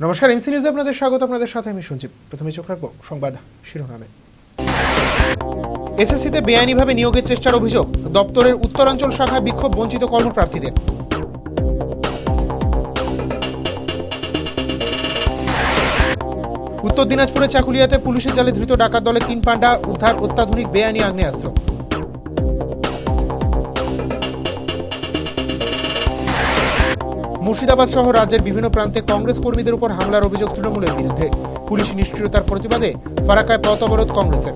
নমস্কার, এমসি নিউজে আপনাদের স্বাগত। আপনাদের সাথে আমি সঞ্জীব। প্রথমে চোখ রাখবো সংবাদ শিরোনামে। এসএসসিতে বেআইনিভাবে নিয়োগের চেষ্টার অভিযোগ, দপ্তরের উত্তরাঞ্চল শাখায় বিক্ষোভ বঞ্চিত কর্মপ্রার্থীদের। উত্তর দিনাজপুরে চাকুলিয়াতে পুলিশের জালে ধৃত ডাকাত দলের 3 পান্ডা, উদ্ধার অত্যাধুনিক বেআইনি আগ্নেয়াস্ত্র। মুর্শিদাবাদ সহ রাজ্যের বিভিন্ন প্রান্তে কংগ্রেস কর্মীদের উপর হামলার অভিযোগ তৃণমূলের বিরুদ্ধে, পুলিশ নিষ্ক্রিয়তার প্রতিবাদে ফারাক্কায় পথ অবরোধ কংগ্রেসের।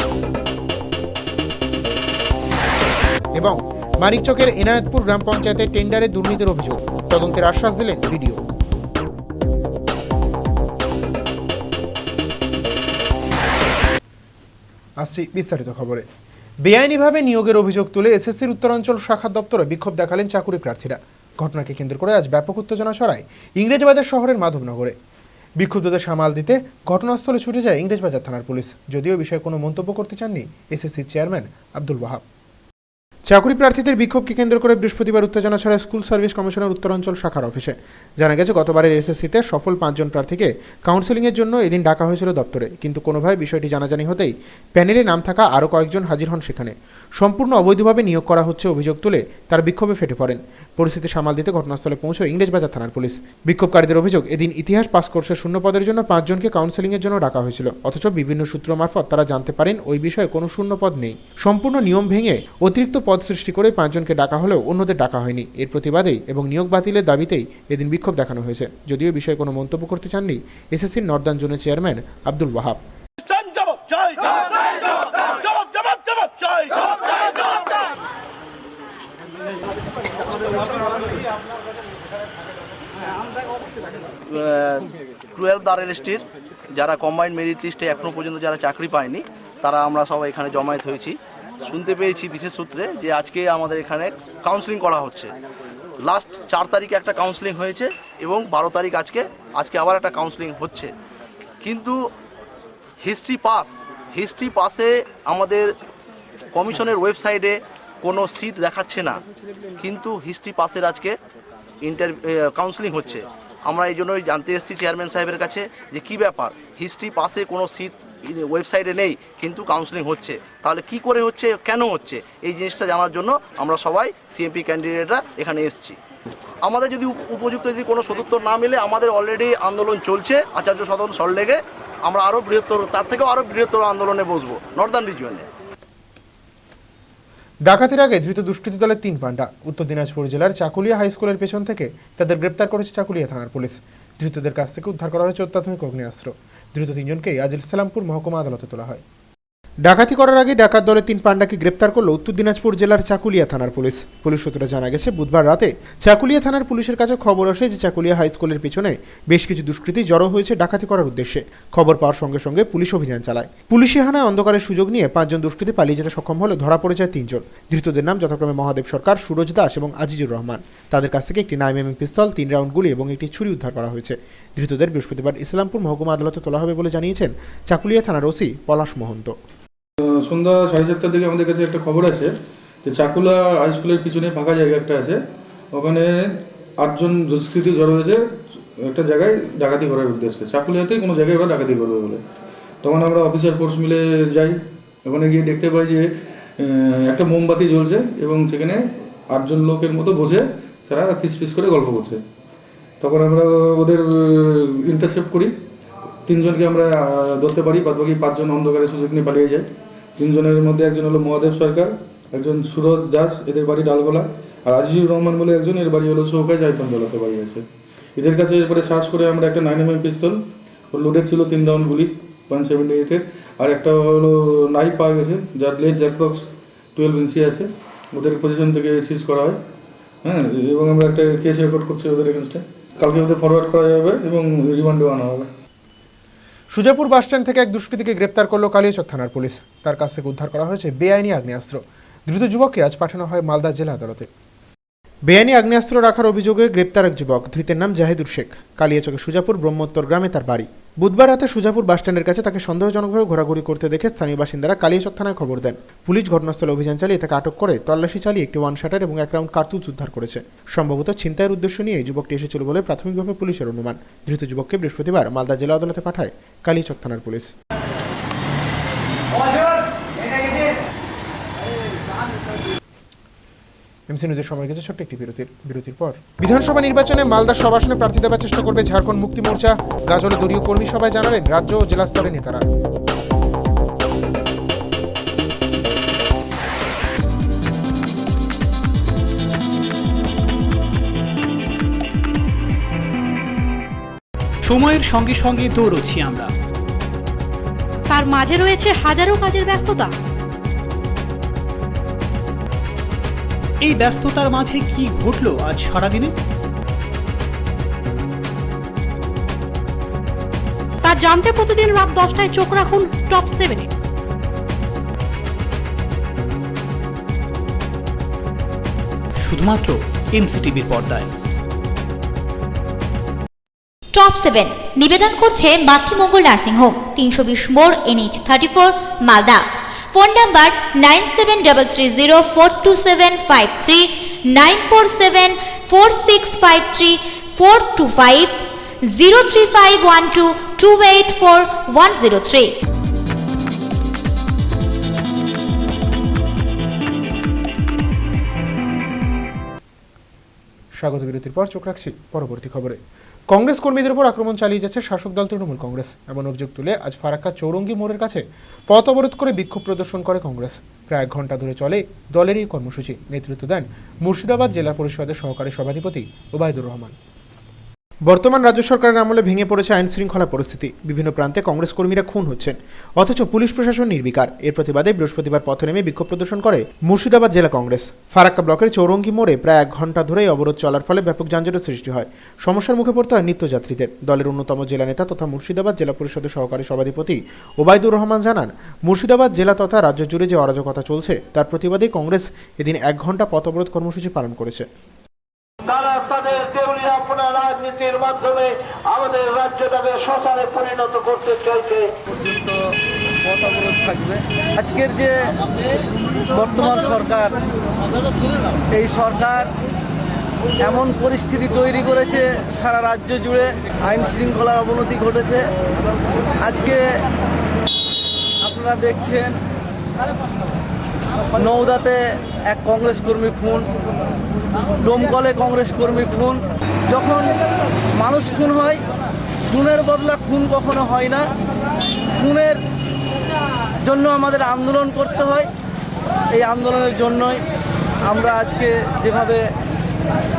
এবং মানিকচকের এনায়েতপুর গ্রাম পঞ্চায়েতের টেন্ডারে দুর্নীতির অভিযোগ, তদন্তের আশ্বাস দিলেন বিডিও। আসছি বিস্তারিত খবরে। বেআইনিভাবে নিয়োগের অভিযোগ তুলে এসএসসির উত্তরাঞ্চল শাখা দপ্তরে বিক্ষোভ দেখালেন চাকুরি প্রার্থীরা। ঘটনাকে কেন্দ্র করে আজ ব্যাপক উত্তেজনা ছড়ায় ইংরেজবাজার শহরের মাধবনগরে। বিক্ষুব্ধদের সামাল দিতে ঘটনাস্থলে ছুটে যায় ইংরেজবাজার থানার পুলিশ। যদিও বিষয়ে কোনো মন্তব্য করতে চাননি এসএসসির চেয়ারম্যান আব্দুল ওয়াহাব। চাকুরি প্রার্থীদের বিক্ষোভকে কেন্দ্র করে বৃহস্পতিবার উত্তেজনা ছড়ায় স্কুল সার্ভিস কমিশনের উত্তরাঞ্চল শাখার অফিসে। জানা গেছে, গতবারের এসএসসিতে সফল 5 জন প্রার্থীকে কাউন্সেলিংয়ের জন্য এদিন ডাকা হয়েছিল দপ্তরে, কিন্তু কোনোভাবে বিষয়টি জানাজানি হতেই প্যানেলে নাম থাকা আরও কয়েকজন হাজির হন সেখানে। সম্পূর্ণ অবৈধভাবে নিয়োগ করা হচ্ছে অভিযোগ তুলে তার বিক্ষোভে ফেটে পড়েন। পরিস্থিতি সামাল দিতে ঘটনাস্থলে পৌঁছয় ইংরেজবাজার থানার পুলিশ। বিক্ষোভকারীদের অভিযোগ, এদিন ইতিহাস পাস কোর্সের শূন্য পদের জন্য 5 জনকে কাউন্সেলিংয়ের জন্য ডাকা হয়েছিল, অথচ বিভিন্ন সূত্র মারফত তারা জানতে পারেন ওই বিষয়ে কোনো শূন্য পদ নেই। সম্পূর্ণ নিয়ম ভেঙে অতিরিক্ত পদ সৃষ্টি করে 5 জনকে ডাকা হলেও অন্যদের ডাকা হয়নি। এর প্রতিবাদেই এবং নিয়োগ বাতিলের দাবিতেই এদিন বিক্ষোভ দেখানো হয়েছে। যদিও বিষয়ে কোনো মন্তব্য করতে চাননি এসএসসির নর্দার্ন জোনের চেয়ারম্যান আব্দুল ওয়াহাব। RLSTর যারা কম্বাইন্ড মেরিট লিস্টে এখনও পর্যন্ত যারা চাকরি পায়নি, তারা আমরা সবাই এখানে জমায়েত হয়েছি। শুনতে পেয়েছি বিশেষ সূত্রে যে আজকে আমাদের এখানে কাউন্সেলিং করা হচ্ছে। লাস্ট 4 তারিখে একটা কাউন্সেলিং হয়েছে এবং 12 তারিখ আজকে আবার একটা কাউন্সেলিং হচ্ছে। কিন্তু হিস্ট্রি পাসে আমাদের কমিশনের ওয়েবসাইটে কোনো সিট দেখাচ্ছে না, কিন্তু হিস্ট্রি পাসের আজকে কাউন্সেলিং হচ্ছে। আমরা এই জন্যই জানতে এসেছি চেয়ারম্যান সাহেবের কাছে যে কী ব্যাপার, হিস্ট্রি পাসে কোনো সিট ওয়েবসাইটে নেই কিন্তু কাউন্সেলিং হচ্ছে, তাহলে কি করে হচ্ছে, কেন হচ্ছে, এই জিনিসটা জানার জন্য আমরা সবাই সিএমপি ক্যান্ডিডেটরা এখানে এসেছি। আমাদের যদি উপযুক্ত কোনো সদুত্তর না মিলে, আমাদের অলরেডি আন্দোলন চলছে আচার্য সদন সল্টলেকে। আমরা আরও তার থেকেও আরও বৃহত্তর আন্দোলনে বসবো নর্দার্ন রিজিয়নে। ডাকাতির আগে ধৃত দুষ্কৃতী দলের 3 পান্ডা, উত্তর দিনাজপুর জেলার চাকুলিয়া হাই স্কুলের পেছন থেকে তাদের গ্রেপ্তার করেছে চাকুলিয়া থানার পুলিশ। ধৃতদের কাছ থেকে উদ্ধার করা হয়েছে অত্যাধুনিক আগ্নেয়াস্ত্র। ধৃত 3 জনকেই আজ ইসলামপুর মহকুমা আদালতে তোলা হয়। ডাকাতি করার আগে ডাকাত দলের 3 পান্ডাকে গ্রেপ্তার করল উত্তর দিনাজপুর জেলার চাকুলিয়া থানার পুলিশ। পুলিশ সূত্রে জানা গেছে, বুধবার রাতে চাকুলিয়া থানার পুলিশের কাছে খবর আসে যে চাকুলিয়া হাই স্কুলের পিছনে বেশ কিছু দুষ্কৃতী জড়ো হয়েছে ডাকাতি করার উদ্দেশ্যে। খবর পাওয়ার সঙ্গে সঙ্গে পুলিশ অভিযান চালায়। পুলিশি হানায় অন্ধকারের সুযোগ নিয়ে 5 জন দুষ্কৃতী পালিয়ে যেতে সক্ষম হলে ধরা পড়ে যায় 3 জন। ধৃতদের নাম যথাক্রমে মহাদেব সরকার, সুরজ দাস এবং আজিজুর রহমান। তাদের কাছ থেকে একটি 9mm পিস্তল, 3 রাউন্ড গুলি এবং একটি ছুরি উদ্ধার করা হয়েছে। ধৃতদের বৃহস্পতিবার ইসলামপুর মহকুমা আদালতে তোলা হবে বলে জানিয়েছেন চাকুলিয়া থানার ওসি পলাশ মহন্ত। সন্ধ্যা 7:30টার দিকে আমাদের কাছে একটা খবর আছে যে চাকুলা হাই স্কুলের পিছনে ফাঁকা জায়গা একটা আছে, ওখানে 8 জন দুষ্কৃতী জড়ো হয়েছে একটা জায়গায় ডাকাতি করার উদ্দেশ্যে। চাকুলিয়াতেই কোনো জায়গায় ওরা ডাকাতি করবে বলে। তখন আমরা অফিসার ফোর্স মিলে যাই। ওখানে গিয়ে দেখতে পাই যে একটা মোমবাতি জ্বলছে এবং সেখানে 8 জন লোকের মতো বসে তারা পিস করে গল্প করছে। তখন আমরা ওদের ইন্টারসেপ্ট করি। 3 জনকে আমরা ধরতে পারি, বাদবাকি 5 জন অন্ধকারের সুযোগ নিয়ে পালিয়ে যায়। 3 জনের মধ্যে একজন হলো মহাদেব সরকার, একজন সুরজ দাস, এদের বাড়ি ডালগোলা, আর আজিজুর রহমান বলে একজন, এর বাড়ি হলো চৌকায় জায়তনতলাতে বাড়ি আছে। এদের কাছে এরপরে সার্চ করে আমরা একটা 9mm পিস্তল, ওর লোডেড ছিল 3 রাউন্ড গুলি 178-এর, আর একটা হলো নাইফ পাওয়া গেছে যার লেজ অ্যাপ্রক্স 12 ইঞ্চি আছে। ওদের পজিশন থেকে সিজ করা হয়। হ্যাঁ, এবং আমরা একটা কেস রেকর্ড করছি ওদের এগেনস্টে। কালকে ওদের ফরওয়ার্ড করা যাবে এবং রিমান্ডেও আনা হবে। সুজাপুর বাসস্ট্যান্ড থেকে এক দুষ্কৃতীকে গ্রেপ্তার করল কালিয়াচক থানার পুলিশ। তার কাছ থেকে উদ্ধার করা হয়েছে বেআইনি আগ্নেয়াস্ত্র। ধৃত যুবককে আজ পাঠানো হয় মালদা জেলা আদালতে। বেআইনি আগ্নেয়াস্ত্র রাখার অভিযোগে গ্রেপ্তার এক যুবক, ধৃতের নাম জাহিদুর শেখ। কালিয়াচকের সুজাপুর ব্রহ্মোত্তর গ্রামে তার বাড়ি। বুধবার রাতে সুজাপুর বাসস্ট্যান্ডের কাছে তাকে সন্দেহজনকভাবে ঘোরাঘুরি করতে দেখে স্থানীয় বাসিন্দারা কালিয়াচক থানায় খবর দেন। পুলিশ ঘটনাস্থলে অভিযান চালিয়ে তাকে আটক করে তল্লাশি চালিয়ে একটি ওয়ান শাটার এবং 1 রাউন্ড কার্তুজ উদ্ধার করেছে। সম্ভবত ছিনতাইয়ের উদ্দেশ্য নিয়ে এই যুবকটি এসেছিল বলে প্রাথমিকভাবে পুলিশের অনুমান। ধৃত যুবককে বৃহস্পতিবার মালদা জেলা আদালতে পাঠায় কালিয়াচক থানার পুলিশ। এমসি নিউজের সময় গেছে ছোট্ট একটি বিরতির পর। বিধানসভা নির্বাচনে মালদা সব আসনে প্রার্থী দেওয়ার চেষ্টা করবে ঝাড়খণ্ড মুক্তি মোর্চা। গাজলে দলীয় কর্মী সভায় জানালেন রাজ্য ও জেলা স্তরের নেতারা। সময়ের সঙ্গে সঙ্গে দৌড়চ্ছি আমরা, তার মাঝে রয়েছে হাজারো কাজের ব্যস্ততা। এই ব্যস্ততার মাঝে কি ঘটলো আজ সারাদিনে? তা জানতে প্রতিদিন রাত 10টায় চোখ রাখুন টপ 7-এ। শুধুমাত্র এমসিটিভির পর্দায়। টপ 7 নিবেদন করছে মাতৃমঙ্গল নার্সিং হোম, 320 মোড়, NH 34, মালদা। Phone number 9733042753, 9474653425, 03512284103। স্বাগত বিরতির পর চোখ রাখছি পরবর্তী খবরে। কংগ্রেস কর্মীদের উপর আক্রমণ চালিয়ে যাচ্ছে শাসক দল তৃণমূল কংগ্রেস। এমন অভিযোগ তুলে আজ ফারাক্কা চৌরঙ্গি মোড়ের কাছে পথ অবরোধ করে বিক্ষোভ প্রদর্শন করে কংগ্রেস। প্রায় 1 ঘন্টা ধরে চলে দলের এই কর্মসূচি। নেতৃত্ব দেন মুর্শিদাবাদ জেলা পরিষদের সহকারী সভাধিপতি ওবায়দুর রহমান। বর্তমান রাজ্য সরকারের আমলে ভেঙে পড়েছে আইন শৃঙ্খলা পরিস্থিতি। বিভিন্ন প্রান্তে কংগ্রেস কর্মীরা খুন হচ্ছেন, অথচ পুলিশ প্রশাসন নির্বিকার। এর প্রতিবাদে বৃহস্পতিবার পথে নেমে বিক্ষোভ প্রদর্শন করে মুর্শিদাবাদ জেলা কংগ্রেস। ফারাক্কা ব্লকের চৌরঙ্গি মোড়ে প্রায় 1 ঘন্টা ধরেই অবরোধ চলার ফলে ব্যাপক যানজটের সৃষ্টি হয়। সমস্যার মুখে পড়তে হয় নিত্যযাত্রীদের। দলের অন্যতম জেলা নেতা তথা মুর্শিদাবাদ জেলা পরিষদের সহকারী সভাধিপতি ওবায়দুর রহমান জানান, মুর্শিদাবাদ জেলা তথা রাজ্য জুড়ে যে অরাজকতা চলছে তার প্রতিবাদে কংগ্রেস এদিন 1 ঘন্টা পথ অবরোধ কর্মসূচি পালন করেছে। তারা তাদের দেউলিয়াপনা রাজনীতির মাধ্যমে আমাদের রাজ্যটাকে শ্মশানে পরিণত করতে চাইছে। পথ অবরোধ থাকবে। আজকের যে বর্তমান সরকার, এই সরকার এমন পরিস্থিতি তৈরি করেছে সারা রাজ্য জুড়ে আইন শৃঙ্খলার অবনতি ঘটেছে। আজকে আপনারা দেখছেন নওদাতে এক কংগ্রেস কর্মী খুন, ডোমকলে কংগ্রেস কর্মী খুন। যখন মানুষ খুন হয়, খুনের বদলা খুন কখনো হয় না। খুনের জন্য আমাদের আন্দোলন করতে হয়। এই আন্দোলনের জন্যই আমরা আজকে যেভাবে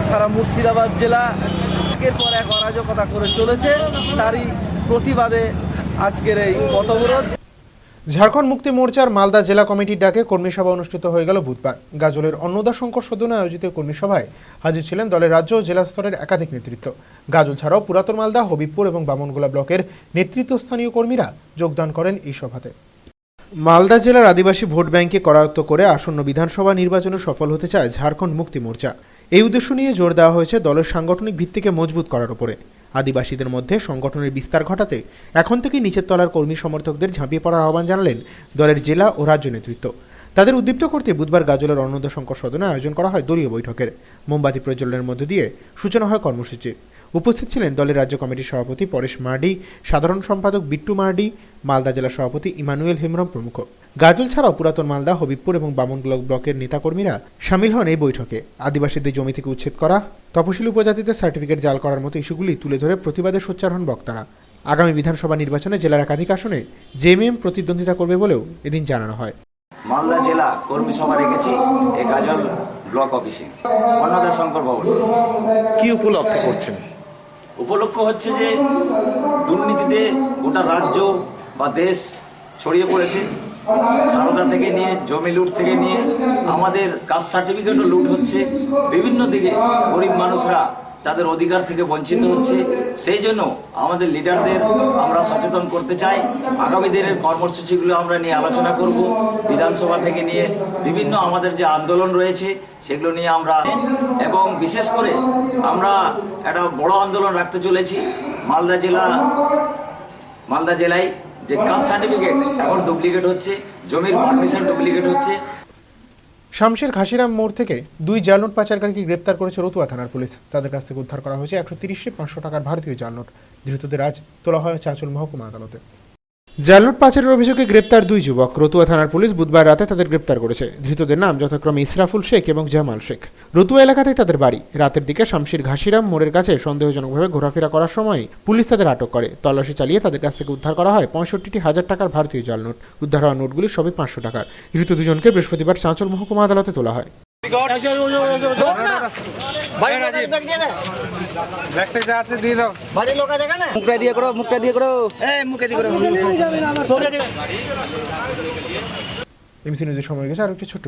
সারা মুর্শিদাবাদ জেলা একের পর এক অরাজকতা করে চলেছে, তারই প্রতিবাদে আজকের এই পথ অবরোধ। ঝাড়খণ্ড মুক্তি মোর্চার মালদা জেলা কমিটির ডাকে কর্মী সভা অনুষ্ঠিত হয়ে গেল বুধবার। গাজলের অন্নদা শঙ্কর সদনে আয়োজিত কর্মী সভায় হাজির ছিলেন দলের রাজ্য ও জেলা স্তরের একাধিক নেতৃত্ব। গাজল ছাড়াও পুরাতন মালদা, হবিবপুর এবং বামনগোলা ব্লকের নেতৃত্বস্থানীয় কর্মীরা যোগদান করেন এই সভাতে। মালদা জেলার আদিবাসী ভোট ব্যাংকে করায়ত্ত করে আসন্ন বিধানসভা নির্বাচনে সফল হতে চায় ঝাড়খণ্ড মুক্তি মোর্চা। এই উদ্দেশ্য নিয়ে জোর দেওয়া হয়েছে দলের সাংগঠনিক ভিত্তিকে মজবুত করার উপরে। আদিবাসীদের মধ্যে সংগঠনের বিস্তার ঘটাতে এখন থেকেই নিচের তলার কর্মী সমর্থকদের ঝাঁপিয়ে পড়ার আহ্বান জানালেন দলের জেলা ও রাজ্য নেতৃত্ব। তাদের উদ্দীপ্ত করতে বুধবার গাজলের অন্নদা শঙ্কর সদনে আয়োজন করা হয় দলীয় বৈঠকের। মোমবাতি প্রজ্বলনের মধ্য দিয়ে সূচনা হয় কর্মসূচির। উপস্থিত ছিলেন দলের রাজ্য কমিটির সভাপতি পরেশ মার্ডি, সাধারণ সম্পাদক বিট্টু মার্ডি, মালদা জেলা সভাপতি ইমানুয়েল হেমব্রম প্রমুখ। গাজল ছাড়াও পুরাতন মালদা, হবিবপুর এবং বামনগোলা ব্লকের নেতাকর্মীরা সামিল হন এই বৈঠকে। আদিবাসীদের জমি থেকে উচ্ছেদ করা, তপশিলি উপজাতিদের সার্টিফিকেট জাল করার মতো ইস্যুগুলি তুলে ধরে প্রতিবাদে সোচ্চার হন বক্তারা। আগামী বিধানসভা নির্বাচনে জেলার একাধিক আসনে জেএমএম প্রতিদ্বন্দ্বিতা করবে বলেও এদিন জানানো হয়। মালদা জেলা কর্মী সভা রেখেছি এই গাজল ব্লক অফিসে অন্নদা শঙ্কর ভবন। কি উপলক্ষে করছেন? উপলক্ষ হচ্ছে যে দুর্নীতিতে গোটা রাজ্য বা দেশ ছড়িয়ে পড়েছে। সারদা থেকে নিয়ে জমি লুট থেকে নিয়ে আমাদের কাস্ট সার্টিফিকেটও লুট হচ্ছে। বিভিন্ন দিকে গরিব মানুষরা তাদের অধিকার থেকে বঞ্চিত হচ্ছে। সেই জন্য আমাদের লিডারদের আমরা সচেতন করতে চাই। আগামী দিনের কর্মসূচিগুলো আমরা নিয়ে আলোচনা করব। বিধানসভা থেকে নিয়ে বিভিন্ন আমাদের যে আন্দোলন রয়েছে সেগুলো নিয়ে আমরা, এবং বিশেষ করে আমরা একটা বড় আন্দোলন রাখতে চলেছি। মালদা জেলায় যে কাস্ট সার্টিফিকেট এখন ডুপ্লিকেট হচ্ছে, জমির পারমিশন ডুপ্লিকেট হচ্ছে। শামশের ঘাসিরাম মোড় থেকে 2 জাল নোট পাচারকারীকে গ্রেপ্তার করেছে রতুয়া থানার পুলিশ। তাদের কাছ থেকে উদ্ধার করা হয়েছে 130-500 টাকার ভারতীয় জাল নোট। ধৃতদের আজ তোলা হয় চাঁচল মহকুমা আদালতে। জাল নোট পাচারের অভিযোগে গ্রেপ্তার 2 যুবক। রতুয়া থানার পুলিশ বুধবার রাতে তাদের গ্রেপ্তার করেছে। ধৃতদের নাম যথাক্রমে ইসরাফুল শেখ এবং জামাল শেখ। রতুয়া এলাকাতেই তাদের বাড়ি। রাতের দিকে শামশের ঘাসিরাম মোড়ের কাছে সন্দেহজনকভাবে ঘোরাফেরা করার সময় পুলিশ তাদের আটক করে। তল্লাশি চালিয়ে তাদের কাছ থেকে উদ্ধার করা হয় 65,000 টাকার ভারতীয় জাল নোট। উদ্ধার হওয়া নোটগুলি সবই 500 টাকার। ধৃত দুজনকে বৃহস্পতিবার চাঁচল মহকুমা আদালতে তোলা হয়। এমসি নিউজের সময় গেছে আর একটি ছোট্ট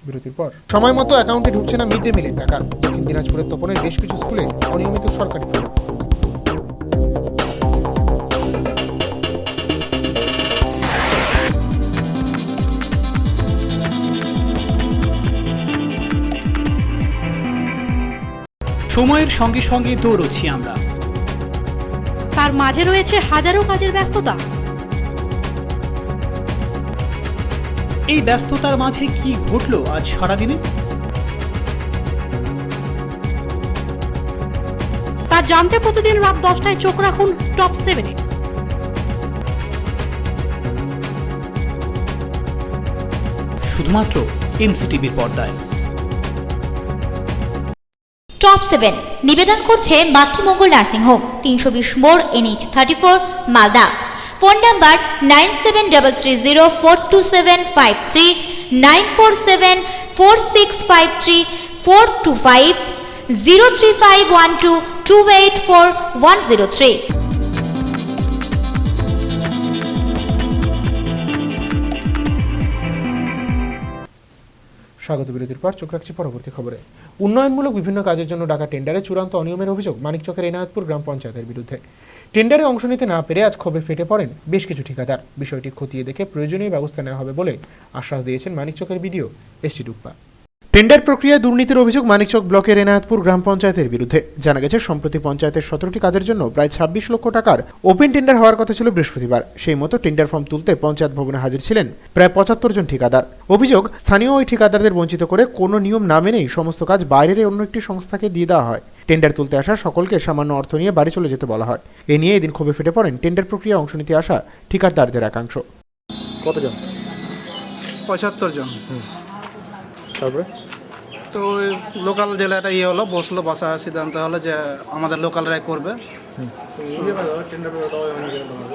বিরতির পর সময় মতো অ্যাকাউন্টে ঢুকছে না মিড ডে মিলের টাকা। দক্ষিণ দিনাজপুরের তপনের বেশ কিছু স্কুলে অনিয়মিত সরকারি খরচ। সময়ের সঙ্গে সঙ্গে দৌড়চ্ছি আমরা। তার মাঝে রয়েছে হাজারো কাজের ব্যস্ততা। এই ব্যস্ততার মাঝে কি ঘটলো আজ সারাদিনে? তা জানতে প্রতিদিন রাত 10টায় চোখ রাখুন টপ 7-এ। শুধুমাত্র এমসিটিভির পর্দায়। টপ 7 নিবেদন করছে মাতৃমঙ্গল নার্সিং হোম, 320 মোড়, NH 34, মালদা। Phone number 9733042753, 9474653425, 03512284103। স্বাগত বিরতির পর চোখ রাখছি পরবর্তী খবরে। উন্নয়নমূলক বিভিন্ন কাজের জন্য ডাকা টেন্ডারে চূড়ান্ত অনিয়মের অভিযোগ মানিকচকের এনায়েতপুর গ্রাম পঞ্চায়েতের বিরুদ্ধে। টেন্ডারে অংশ নিতে না পেরে আজ ক্ষোভে ফেটে পড়েন বেশ কিছু ঠিকাদার। বিষয়টি খতিয়ে দেখে প্রয়োজনীয় ব্যবস্থা নেওয়া হবে বলে আশ্বাস দিয়েছেন মানিকচকের বিডিও এসটি ডুপ্পা। টেন্ডার প্রক্রিয়ায় দুর্নীতির অভিযোগ মানিকচক ব্লকের এনায়েতপুর গ্রাম পঞ্চায়েতের বিরুদ্ধে। জানা গেছে সম্প্রতি পঞ্চায়েতের 17টি কাজের জন্য প্রায় 26 লক্ষ টাকার ওপেন টেন্ডার হওয়ার কথা ছিল বৃহস্পতিবার। সেই মতো টেন্ডার ফর্ম তুলতে পঞ্চায়েত ভবনে হাজির ছিলেন প্রায় 75 জন ঠিকাদার। অভিযোগ, স্থানীয় ওই ঠিকাদারদের বঞ্চিত করে কোনো নিয়ম না মেনেই সমস্ত কাজ বাইরের অন্য একটি সংস্থাকে দিয়ে দেওয়া হয়। টেন্ডার তুলতে আসা সকলকে সামান্য অর্থ নিয়ে বাড়ি চলে যেতে বলা হয়। এ নিয়ে এদিন ক্ষোভে ফেটে পড়েন টেন্ডার প্রক্রিয়া অংশ নিতে আসা ঠিকাদারদের একাংশ। কতজন? 75 জন। তারপরে তো লোকাল জেলাটা হলো, বসা সিদ্ধান্ত হলো যে আমাদের লোকালরাই করবে।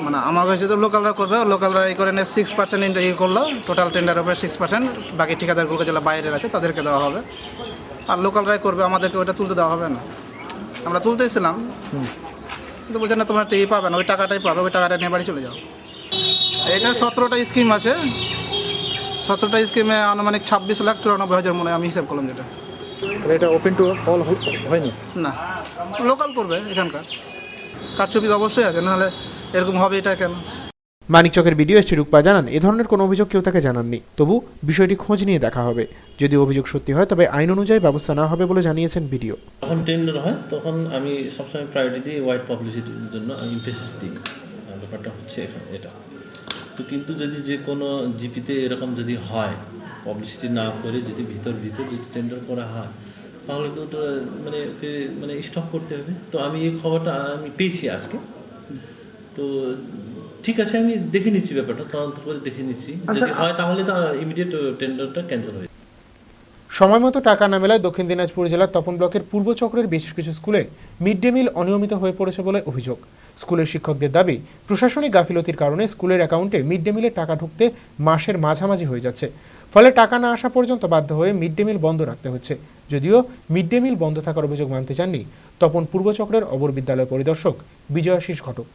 মানে আমার কাছে তো লোকালরা করবে, লোকালরা এই করে 6% ইন্টারভিউ করলো। টোটাল টেন্ডার উপরে 6%, বাকি ঠিকাদারগুলোকে যারা বাইরের আছে তাদেরকে দেওয়া হবে। আর লোকালরাই করবে, আমাদেরকে ওইটা তুলতে দেওয়া হবে না। আমরা তুলতেছিলাম কিন্তু বলছে না, তোমরা টিভি পাবে না, ওই টাকাটাই পাবে, ওই টাকাটা নিয়ে বাড়ি চলে যাও। এটা 17টা স্কিম আছে। 17টা স্কিমে আনুমানিক 26,94,000 মনে হয়, আমি হিসাব করলাম যেটা। এটা ওপেন টু অল হয়নি না, লোকাল করবে এখানকার। কার সুবিধা অবশ্যই আছে, নাহলে এরকম হবে এটা কেন? মানিকচকের বিডিও এসটি ডুপ্পা জানান, এ ধরনের কোনো অভিযোগ কেউ তাকে জানাননি। তবু বিষয়টি খোঁজ নিয়ে দেখা হবে। যদি অভিযোগ সত্যি হয় তবে আইন অনুযায়ী ব্যবস্থা নেওয়া হবে বলে জানিয়েছেন বিডিও। যখন টেন্ডার হয় তখন আমি সবসময় প্রায়োরিটি দিই ওয়াইড পাবলিসিটির জন্য, আমি ইমফেসিস দিই। ব্যাপারটা হচ্ছে এটা তো। কিন্তু যদি যে কোনো জিপিতে এরকম যদি হয়, পাবলিসিটি না করে যদি ভিতর যদি টেন্ডার করা হয়, তাহলে তো ওটা মানে স্টপ করতে হবে। তো আমি এই খবরটা আমি পেয়েছি আজকে। তো ঠিক আছে, আমি দেখে নিচ্ছি ব্যাপারটা, তদন্ত করে দেখে নিচ্ছি। যদি হয় তাহলে তো ইমিডিয়েট টেন্ডারটা ক্যান্সেল হয়ে। সময় মতো টাকা না মেলায় দক্ষিণ দিনাজপুর জেলার তপন ব্লকের পূর্ব চক্রের বেশ কিছু স্কুলে মিড ডে মিল অনিয়মিত হয়ে পড়েছে বলে অভিযোগ। স্কুলের শিক্ষকদের দাবি, প্রশাসনিক গাফিলতির কারণে স্কুলের অ্যাকাউন্টে মিড ডে মিলের টাকা ঢুকতে মাসের মাঝামাঝি হয়ে যাচ্ছে। ফলে টাকা না আসা পর্যন্ত বাধ্য হয়ে মিড ডে মিল বন্ধ রাখতে হচ্ছে। যদিও মিড ডে মিল বন্ধ থাকার অভিযোগ মানতে চাননি তপন পূর্ব চক্রের অবর বিদ্যালয় পরিদর্শক বিজয়াশিস ঘটক।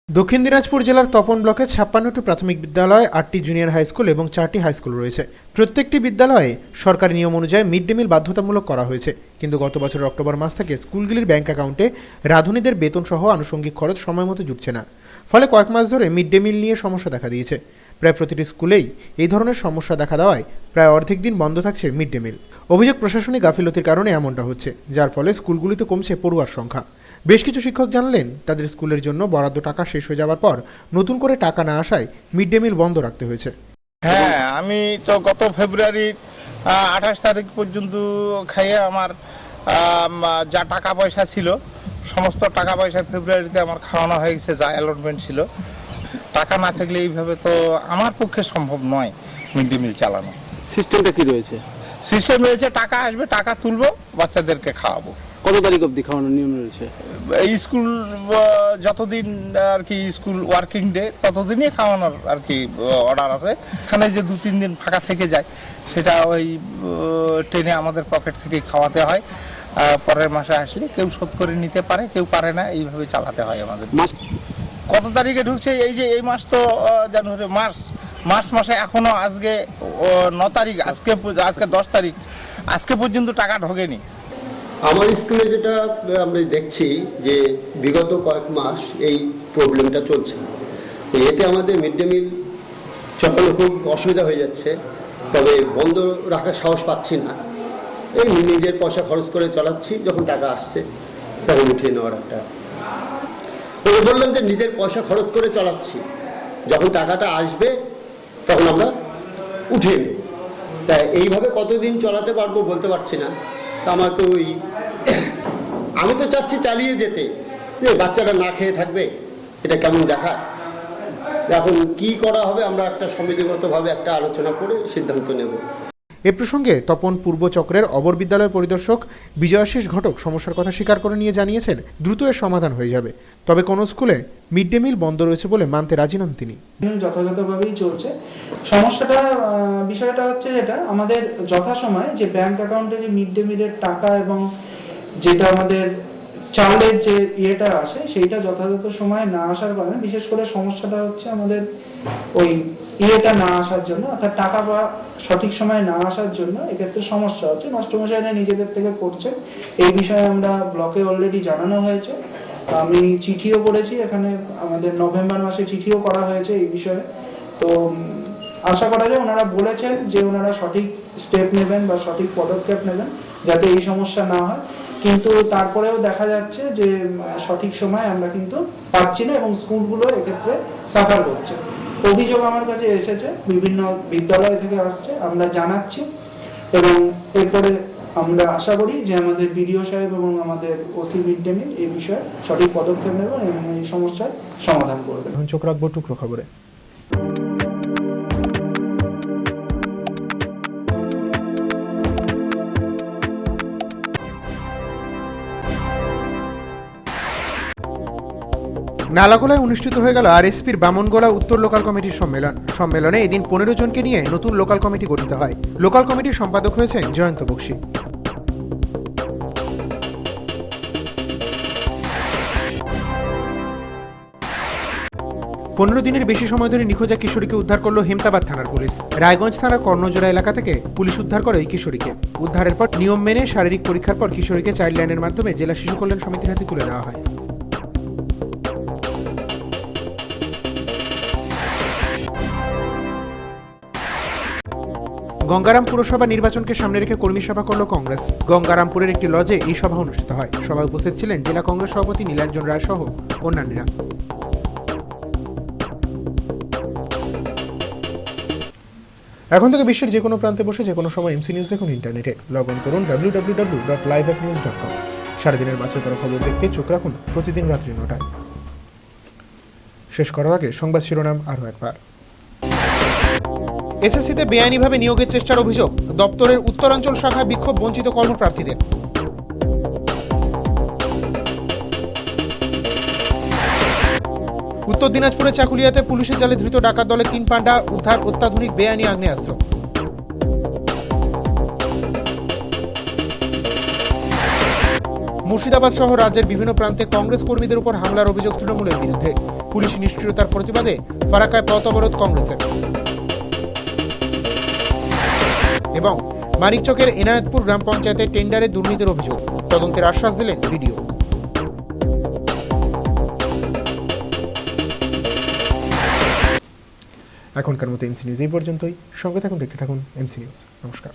দক্ষিণ দিনাজপুর জেলার তপন ব্লকে 56টি প্রাথমিক বিদ্যালয়, 8টি জুনিয়র হাই স্কুল এবং 4টি হাই স্কুল রয়েছে। প্রত্যেকটি বিদ্যালয়ে সরকারি নিয়ম অনুযায়ী মিড ডে মিল বাধ্যতামূলক করা হয়েছে, কিন্তু গত বছরের অক্টোবর মাস থেকে স্কুলগুলির ব্যাংক অ্যাকাউন্টে রাঁধুনিদের বেতন সহ আনুষঙ্গিক খরচ সময়মতো জুটছে না। ফলে কয়েক মাস ধরে মিড ডে মিল নিয়ে সমস্যা দেখা দিয়েছে। প্রায় প্রতিটি স্কুলেই এই ধরনের সমস্যা দেখা দেওয়ায় প্রায় অর্ধেক দিন বন্ধ থাকছে মিড ডে মিল। অভিযোগ প্রশাসনিক গাফিলতির কারণে এমনটা হচ্ছে, যার ফলে স্কুলগুলিতে কমছে পড়ুয়ার সংখ্যা। বেশ কিছু শিক্ষক জানালেন, তাদের স্কুলের জন্য বরাদ্দ টাকা শেষ হয়ে যাওয়ার পর নতুন করে টাকা না আসায় মিড ডে মিল বন্ধ রাখতে হয়েছে। হ্যাঁ, আমি তো গত ফেব্রুয়ারির 28 তারিখ পর্যন্ত খাইয়ে আমার যা টাকা পয়সা ছিল সমস্ত টাকা পয়সা ফেব্রুয়ারিতে আমার খাওয়ানো হয়ে গেছে, যা অ্যালটমেন্ট ছিল। টাকা না থাকলে এইভাবে তো আমার পক্ষে সম্ভব নয় মিড ডে মিল চালানো। সিস্টেমটা কি রয়েছে? সিস্টেম রয়েছে, টাকা আসবে, টাকা তুলবো, বাচ্চাদেরকে খাওয়াবো। কত তারিখ অবধি খাওয়ানোর নিয়ম রয়েছে? এই স্কুল যতদিন আর কি স্কুল ওয়ার্কিং ডে ততদিনই খাওয়ানোর আর কি অর্ডার আছে। এখানে যে 2-3 দিন ফাঁকা থেকে যায় সেটা ওই ট্রেনে আমাদের পকেট থেকেই খাওয়াতে হয়। পরের মাসে আসলে কেউ শোধ করে নিতে পারে, কেউ পারে না, এইভাবে চালাতে হয় আমাদের। কত তারিখে ঢুকছে? এই যে এই মাস তো জানুয়ারি, মার্চ মাসে এখনো আজকে 9 তারিখ, আজকে 10 তারিখ, আজকে পর্যন্ত টাকা ঢোকেনি। আমার স্কুলে যেটা আমরা দেখছি যে বিগত কয়েক মাস এই প্রবলেমটা চলছে, এতে আমাদের মিড ডে মিল চলানো খুব অসুবিধা হয়ে যাচ্ছে। তবে বন্ধ রাখার সাহস পাচ্ছি না, এই নিজের পয়সা খরচ করে চালাচ্ছি, যখন টাকা আসছে তখন উঠিয়ে নেওয়ার একটা বললাম যে নিজের পয়সা খরচ করে চালাচ্ছি, যখন টাকাটা আসবে তখন আমরা উঠিয়ে নেব। তাই এইভাবে কতদিন চালাতে পারবো বলতে পারছি না। আমার তো আমি তো চাচ্ছি চালিয়ে যেতে, যে বাচ্চারা না খেয়ে থাকবে, এটা কেমন দেখায়। এখন কি করা হবে আমরা একটা সমিতিগতভাবে একটা আলোচনা করে সিদ্ধান্ত নেব। এ প্রসঙ্গে তপন পূর্ব চক্রের অবর বিদ্যালয় পরিদর্শক বিজয়াশিস ঘটক সমস্যার কথা স্বীকার করে নিয়ে জানিয়েছেন দ্রুত এর সমাধান হয়ে যাবে। তবে কোনো স্কুলে মিড ডে মিল বন্ধ রয়েছে বলে মানতে রাজি নন তিনি। যথাযথভাবেই চলছে। বিষয়টা হচ্ছে যেটা আমাদের যথাসময়ে যে ব্যাংক অ্যাকাউন্টে যে মিড ডে মিলের টাকা এবং যেটা আমাদের চালের যে ইয়েটা আসে সেইটা যথাযথ সময়ে না আসার কারণে, বিশেষ করে সমস্যাটা হচ্ছে আমাদের ওই ইয়েটা না আসার জন্য, অর্থাৎ টাকা বা সঠিক সময়ে না আসার জন্য এক্ষেত্রে সমস্যা হচ্ছে। মাস্টারমশাইরা নিজেদের থেকে করছে, এই বিষয়ে আমরা ব্লকে অলরেডি জানানো হয়েছে। আমি চিঠিও করেছি, এখানে আমাদের নভেম্বর মাসে চিঠিও করা হয়েছে এই বিষয়ে। তো আশা করা যায় ওনারা বলেছেন যে ওনারা সঠিক স্টেপ নেবেন বা সঠিক পদক্ষেপ নেবেন যাতে এই সমস্যা না হয়, কিন্তু তারপরেও দেখা যাচ্ছে যে সঠিক সময় আমরা কিন্তু পাচ্ছি না এবং স্কুলগুলো এক্ষেত্রে সাফার করছে। অভিযোগ আমার কাছে এসেছে, বিভিন্ন বিদ্যালয় থেকে আসছে, আমরা জানাচ্ছি এবং এরপরে আমরা আশা করি যে আমাদের বিডিও সাহেব এবং আমাদের ওসি মিড ডে মিল এই বিষয়ে সঠিক পদক্ষেপ নেবেন এবং এই সমস্যার সমাধান করবেন। চোখ রাখবো টুকরো খবরে। নালাগোলায় অনুষ্ঠিত হয়ে গেল আরএসপির বামনগোলা উত্তর লোকাল কমিটির সম্মেলনে এদিন 15 জনকে নিয়ে নতুন লোকাল কমিটি গঠিত হয়। লোকাল কমিটির সম্পাদক হয়েছেন জয়ন্ত বক্সী। পনেরো দিনের বেশি সময় ধরে নিখোঁজ এক কিশোরীকে উদ্ধার করলো হেমতাবাদ থানার পুলিশ। রায়গঞ্জ থানার কর্ণজোড়া এলাকা থেকে পুলিশ উদ্ধার করে ওই কিশোরীকে। উদ্ধারের পর নিয়ম মেনে শারীরিক পরীক্ষার পর কিশোরীকে চাইল্ড লাইনের মাধ্যমে জেলা শিশু কল্যাণ সমিতির হাতে তুলে দেওয়া হয়। গঙ্গারাম পুরসভা নির্বাচনকে সামনে রেখে কর্মী সভা করল কংগ্রেস। গঙ্গারামপুরের একটি লজে এই সভা অনুষ্ঠিত হয়। সভায় উপস্থিত ছিলেন জেলা কংগ্রেস সভাপতি নীলাঞ্জন রায় সহ অন্যান্যরা। এখন থেকে বিশ্বের যে কোনো প্রান্তে বসে যে কোনো সময় এমসি নিউজ দেখুন ইন্টারনেটে। লগ অন করুন www.livenews.com। সারাদিনের বাছাই করা খবর দেখতে চোখ রাখুন প্রতিদিন রাত্রি 9টায়। শেষ করার আগে সংবাদ শিরোনাম আরও একবার। এসএসসিতে বেআইনিভাবে নিয়োগের চেষ্টার অভিযোগ, দপ্তরের উত্তরাঞ্চল শাখায় বিক্ষোভ বঞ্চিত কর্মপ্রার্থীদের। উত্তর দিনাজপুরের চাকুলিয়াতে পুলিশের জালে ধৃত ডাকাত দলের 3 পান্ডা, উদ্ধার অত্যাধুনিক বেআইনি আগ্নেয়াস্ত্র। মুর্শিদাবাদ সহ রাজ্যের বিভিন্ন প্রান্তে কংগ্রেস কর্মীদের উপর হামলার অভিযোগ তৃণমূলের বিরুদ্ধে। পুলিশ নিষ্ক্রিয়তার প্রতিবাদে ফারাক্কায় পথ অবরোধ কংগ্রেসের। এবং মানিকচকের এনায়েতপুর গ্রাম পঞ্চায়েতের টেন্ডারে দুর্নীতির অভিযোগ, তদন্তের আশ্বাস দিলেন বিডিও। এখনকার মতো এমসি নিউজ এই পর্যন্তই। সঙ্গে থাকুন, দেখতে থাকুন এমসি নিউজ। নমস্কার।